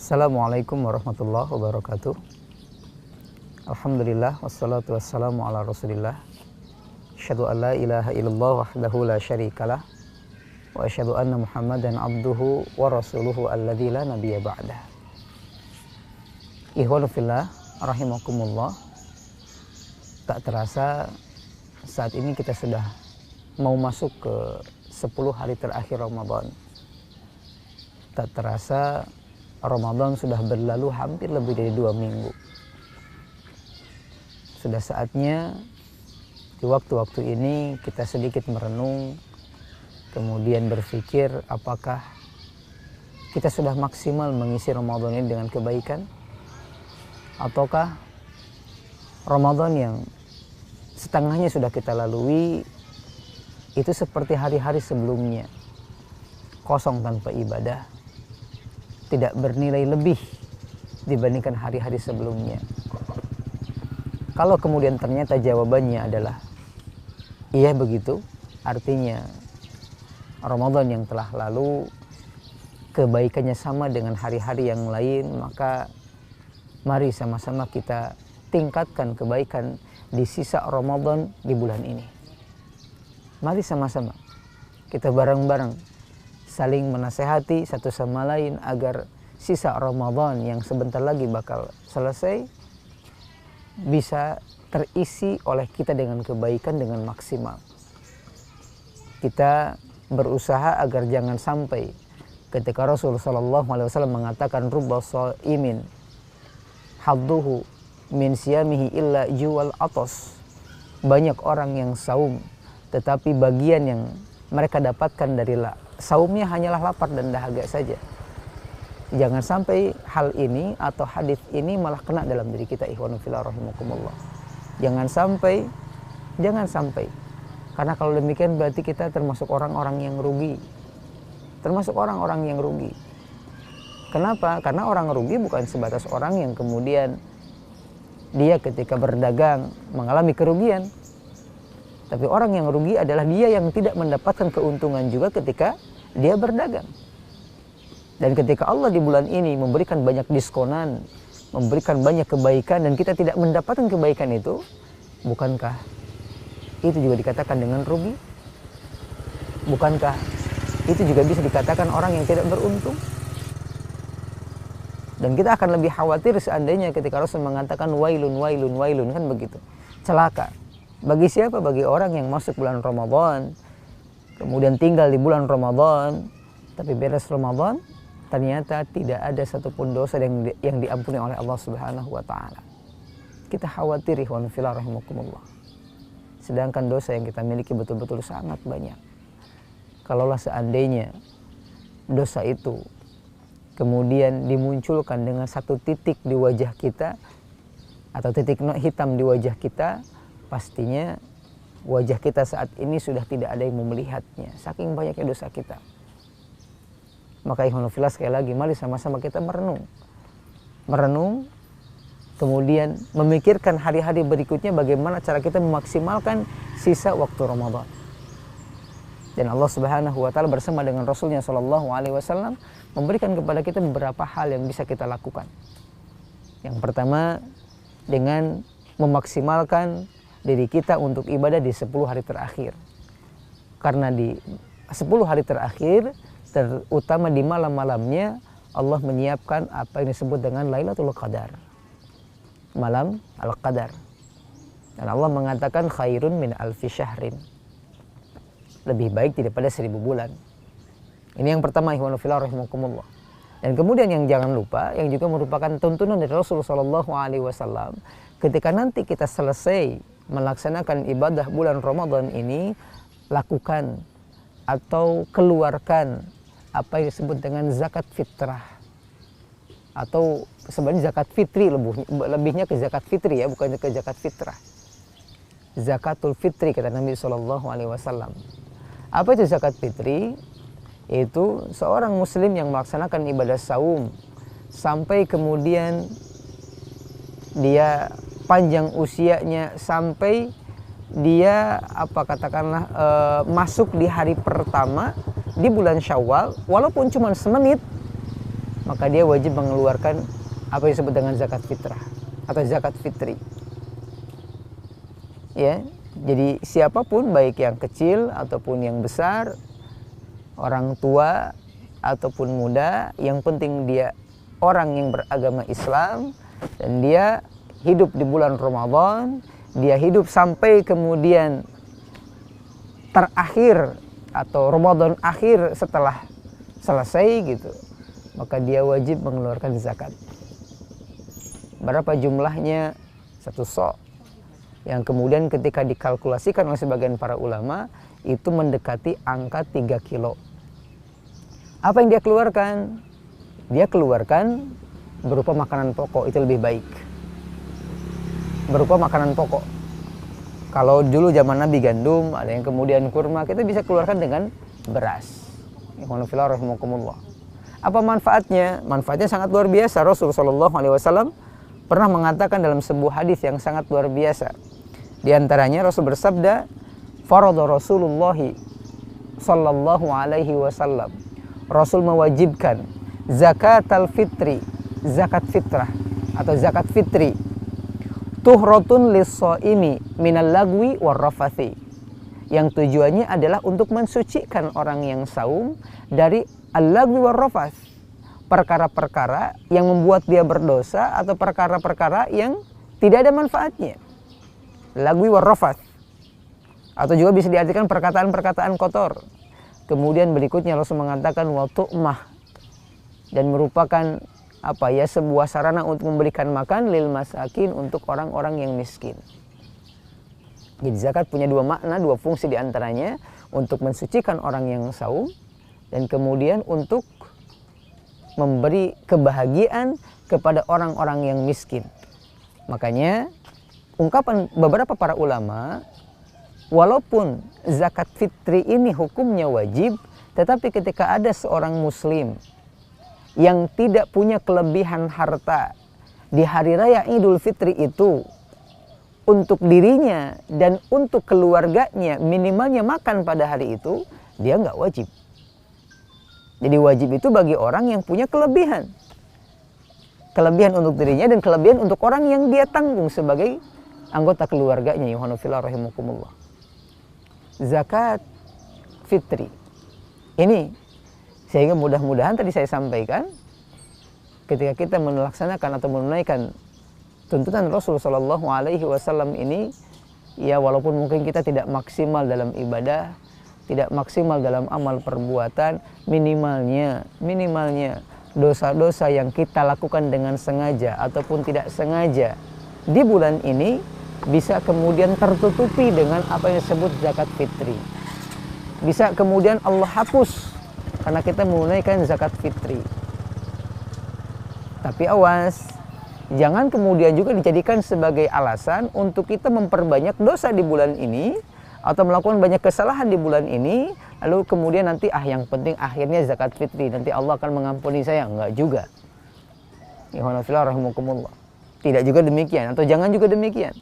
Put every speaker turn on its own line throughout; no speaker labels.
Assalamualaikum warahmatullahi wabarakatuh. Alhamdulillah wassalatu wassalamu ala Rasulillah. Asyhadu an la ilaha illallah wahdahu la syarikalah wa asyhadu anna Muhammadan abduhu wa rasuluhu alladzi la nabiyya ba'dah. Ikhwanu fillah rahimakumullah. Tak terasa saat ini kita sudah mau masuk ke 10 hari terakhir Ramadan. Tak terasa Ramadan sudah berlalu hampir lebih dari 2 minggu. Sudah saatnya di waktu-waktu ini kita sedikit merenung, kemudian berpikir apakah kita sudah maksimal mengisi Ramadan ini dengan kebaikan, ataukah Ramadan yang setengahnya sudah kita lalui itu seperti hari-hari sebelumnya, kosong tanpa ibadah, tidak bernilai lebih dibandingkan hari-hari sebelumnya. Kalau kemudian ternyata jawabannya adalah iya begitu, artinya Ramadan yang telah lalu kebaikannya sama dengan hari-hari yang lain, maka mari sama-sama kita tingkatkan kebaikan di sisa Ramadan di bulan ini. Mari sama-sama kita bareng-bareng saling menasehati satu sama lain agar sisa Ramadan yang sebentar lagi bakal selesai bisa terisi oleh kita dengan kebaikan dengan maksimal. Kita berusaha agar jangan sampai ketika Rasulullah SAW mengatakan rubba shaimin hadduhu min siyamihi illa juwal atos. Banyak orang yang saum tetapi bagian yang mereka dapatkan dari saumnya hanyalah lapar dan dahaga saja. Jangan sampai hal ini atau hadis ini malah kena dalam diri kita, ikhwanu fillah rahimakumullah. Jangan sampai. Karena kalau demikian berarti kita termasuk orang-orang yang rugi. Kenapa? Karena orang rugi bukan sebatas orang yang kemudian dia ketika berdagang mengalami kerugian. Tapi orang yang rugi adalah dia yang tidak mendapatkan keuntungan juga ketika dia berdagang. Dan ketika Allah di bulan ini memberikan banyak diskonan, memberikan banyak kebaikan, dan kita tidak mendapatkan kebaikan itu, bukankah itu juga dikatakan dengan rugi? Bukankah itu juga bisa dikatakan orang yang tidak beruntung? Dan kita akan lebih khawatir seandainya ketika Rasul mengatakan wailun, kan begitu. Celaka. Bagi siapa? Bagi orang yang masuk bulan Ramadan, kemudian tinggal di bulan Ramadan, tapi beres Ramadan ternyata tidak ada satupun dosa yang diampuni oleh Allah Subhanahu wa taala. Kita khawatir, ikhwan fillah rahimakumullah. Sedangkan dosa yang kita miliki betul-betul sangat banyak. Kalaulah seandainya dosa itu kemudian dimunculkan dengan satu titik di wajah kita atau titik hitam di wajah kita, pastinya wajah kita saat ini sudah tidak ada yang melihatnya, saking banyaknya dosa kita. Maka ikhwan fillah sekali lagi, mari sama-sama kita merenung, kemudian memikirkan hari-hari berikutnya bagaimana cara kita memaksimalkan sisa waktu Ramadan. Dan Allah Subhanahu wa taala bersama dengan Rasulnya sallallahu alaihi wasallam memberikan kepada kita beberapa hal yang bisa kita lakukan. Yang pertama, dengan memaksimalkan diri kita untuk ibadah di 10 hari terakhir. Karena di 10 hari terakhir, terutama di malam-malamnya, Allah menyiapkan apa yang disebut dengan Lailatul Qadar, malam Al-Qadar. Dan Allah mengatakan khairun min alfi syahrin, lebih baik daripada 1000 bulan. Ini yang pertama, ikhwanu fillah rahimakumullah. Dan kemudian yang jangan lupa, yang juga merupakan tuntunan dari Rasulullah SAW, ketika nanti kita selesai melaksanakan ibadah bulan Ramadan ini, lakukan atau keluarkan apa yang disebut dengan zakat fitrah, atau sebenarnya zakat fitri, lebihnya ke zakat fitri ya, bukan ke zakat fitrah. Zakatul fitri kata Nabi SAW. Apa itu zakat fitri? Itu seorang muslim yang melaksanakan ibadah saum sampai kemudian dia panjang usianya, sampai dia masuk di hari pertama di bulan Syawal, walaupun cuma semenit, maka dia wajib mengeluarkan apa yang disebut dengan zakat fitrah atau zakat fitri. Ya, jadi siapapun baik yang kecil ataupun yang besar, orang tua ataupun muda, yang penting dia orang yang beragama Islam dan dia hidup di bulan Ramadan, dia hidup sampai kemudian terakhir atau Ramadan akhir setelah selesai gitu, maka dia wajib mengeluarkan zakat. Berapa jumlahnya? 1 sok, yang kemudian ketika dikalkulasikan oleh sebagian para ulama itu mendekati angka 3 kilo. Apa yang dia keluarkan? Dia keluarkan berupa makanan pokok, itu lebih baik. Berupa makanan pokok. Kalau dulu zaman Nabi gandum, ada yang kemudian kurma, kita bisa keluarkan dengan beras. Apa manfaatnya? Manfaatnya sangat luar biasa. Rasulullah SAW pernah mengatakan dalam sebuah hadis yang sangat luar biasa. Di antaranya Rasul bersabda, "Farada Rasulullah sallallahu alaihi wasallam." Rasul mewajibkan zakat al-fitri, zakat fitrah atau zakat fitri. Tuhratun lis-shaimi minal lagwi war-rafathi. Yang tujuannya adalah untuk mensucikan orang yang saum dari al-lagwi war-rafath. Perkara-perkara yang membuat dia berdosa atau perkara-perkara yang tidak ada manfaatnya. Lagwi war-rafath. Atau juga bisa diartikan perkataan-perkataan kotor. Kemudian berikutnya Rasul mengatakan wa tu'mah, dan merupakan sebuah sarana untuk memberikan makan lil masakin, untuk orang-orang yang miskin. Jadi zakat punya 2 makna, 2 fungsi diantaranya, untuk mensucikan orang yang saum dan kemudian untuk memberi kebahagiaan kepada orang-orang yang miskin. Makanya ungkapan beberapa para ulama, walaupun zakat fitri ini hukumnya wajib, tetapi ketika ada seorang muslim yang tidak punya kelebihan harta di hari raya Idul Fitri itu, untuk dirinya dan untuk keluarganya minimalnya makan pada hari itu, dia nggak wajib. Jadi wajib itu bagi orang yang punya kelebihan. Kelebihan untuk dirinya dan kelebihan untuk orang yang dia tanggung sebagai anggota keluarganya. Yuhanufillah rahimakumullah. Zakat fitri. Ini sehingga mudah-mudahan tadi saya sampaikan, ketika kita melaksanakan atau menunaikan tuntunan Rasul Shallallahu Alaihi Wasallam ini, ya walaupun mungkin kita tidak maksimal dalam ibadah, tidak maksimal dalam amal perbuatan, minimalnya dosa-dosa yang kita lakukan dengan sengaja ataupun tidak sengaja di bulan ini bisa kemudian tertutupi dengan apa yang disebut zakat fitri. Bisa kemudian Allah hapus karena kita menunaikan zakat fitri. Tapi awas, jangan kemudian juga dijadikan sebagai alasan untuk kita memperbanyak dosa di bulan ini atau melakukan banyak kesalahan di bulan ini, lalu kemudian nanti yang penting akhirnya zakat fitri, nanti Allah akan mengampuni saya. Enggak juga. Tidak juga demikian, atau jangan juga demikian.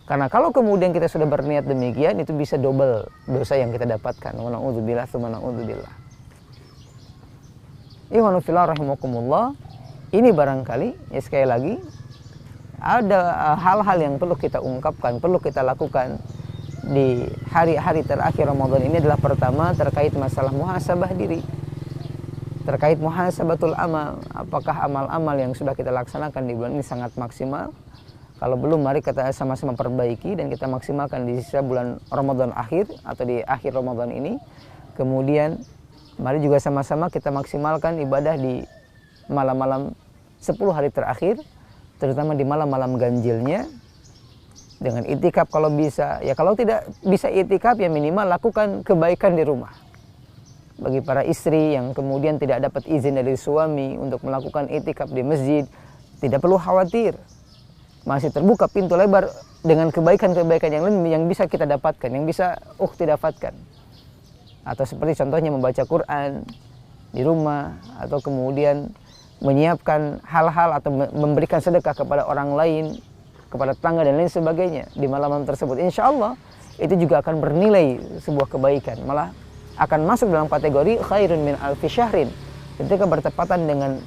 Karena kalau kemudian kita sudah berniat demikian, itu bisa double dosa yang kita dapatkan. Wa na'udzubillah tsumma na'udzubillah. Ini barangkali, ya sekali lagi, ada hal-hal yang perlu kita ungkapkan, perlu kita lakukan di hari-hari terakhir Ramadan ini. Adalah pertama terkait masalah muhasabah diri, terkait muhasabatul amal. Apakah amal-amal yang sudah kita laksanakan di bulan ini sangat maksimal? Kalau belum, mari kita sama-sama perbaiki dan kita maksimalkan di sisa bulan Ramadan akhir atau di akhir Ramadan ini. Kemudian mari juga sama-sama kita maksimalkan ibadah di malam-malam 10 hari terakhir, terutama di malam-malam ganjilnya, dengan itikaf kalau bisa. Ya kalau tidak bisa itikaf, ya minimal lakukan kebaikan di rumah. Bagi para istri yang kemudian tidak dapat izin dari suami untuk melakukan itikaf di masjid, tidak perlu khawatir. Masih terbuka pintu lebar dengan kebaikan-kebaikan yang lain yang bisa kita dapatkan, yang bisa ukhti dapatkan. Atau seperti contohnya membaca Quran di rumah, atau kemudian menyiapkan hal-hal atau memberikan sedekah kepada orang lain, kepada tetangga dan lain sebagainya di malam-malam tersebut. Insya Allah itu juga akan bernilai sebuah kebaikan, malah akan masuk dalam kategori khairun min alfi syahrin, ketika bertepatan dengan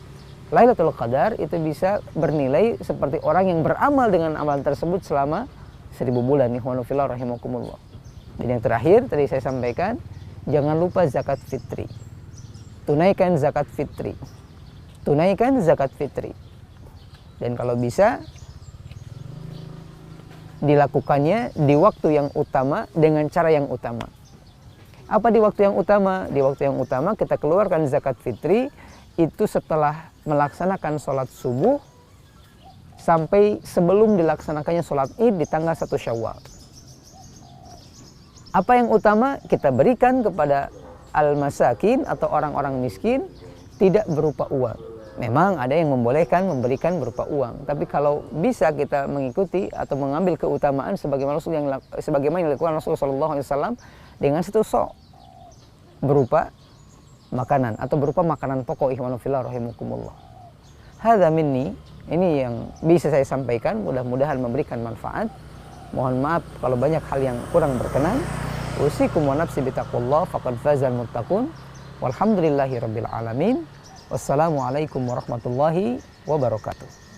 Lailatul Qadar itu bisa bernilai seperti orang yang beramal dengan amalan tersebut selama 1000 bulan. Ikhwanu fillah rahimakumullah. Dan yang terakhir tadi saya sampaikan, jangan lupa zakat fitri. Tunaikan zakat fitri. Tunaikan zakat fitri. Dan kalau bisa dilakukannya di waktu yang utama dengan cara yang utama. Apa di waktu yang utama? Di waktu yang utama kita keluarkan zakat fitri itu setelah melaksanakan sholat subuh sampai sebelum dilaksanakannya sholat id di tanggal 1 Syawal. Apa yang utama? Kita berikan kepada al-masakin atau orang-orang miskin tidak berupa uang. Memang ada yang membolehkan memberikan berupa uang, tapi kalau bisa kita mengikuti atau mengambil keutamaan sebagaimana yang dilakukan Rasulullah SAW dengan satu sok berupa makanan atau berupa makanan pokok. Ikhwanu fillah rahimakumullah. Hadza minni, ini yang bisa saya sampaikan, mudah-mudahan memberikan manfaat. Mohon maaf kalau banyak hal yang kurang berkenan. Usikum wa nafsi bitaqwallah faqad fazal muttaqun. Walhamdulillahirabbil alamin. Wassalamualaikum warahmatullahi wabarakatuh.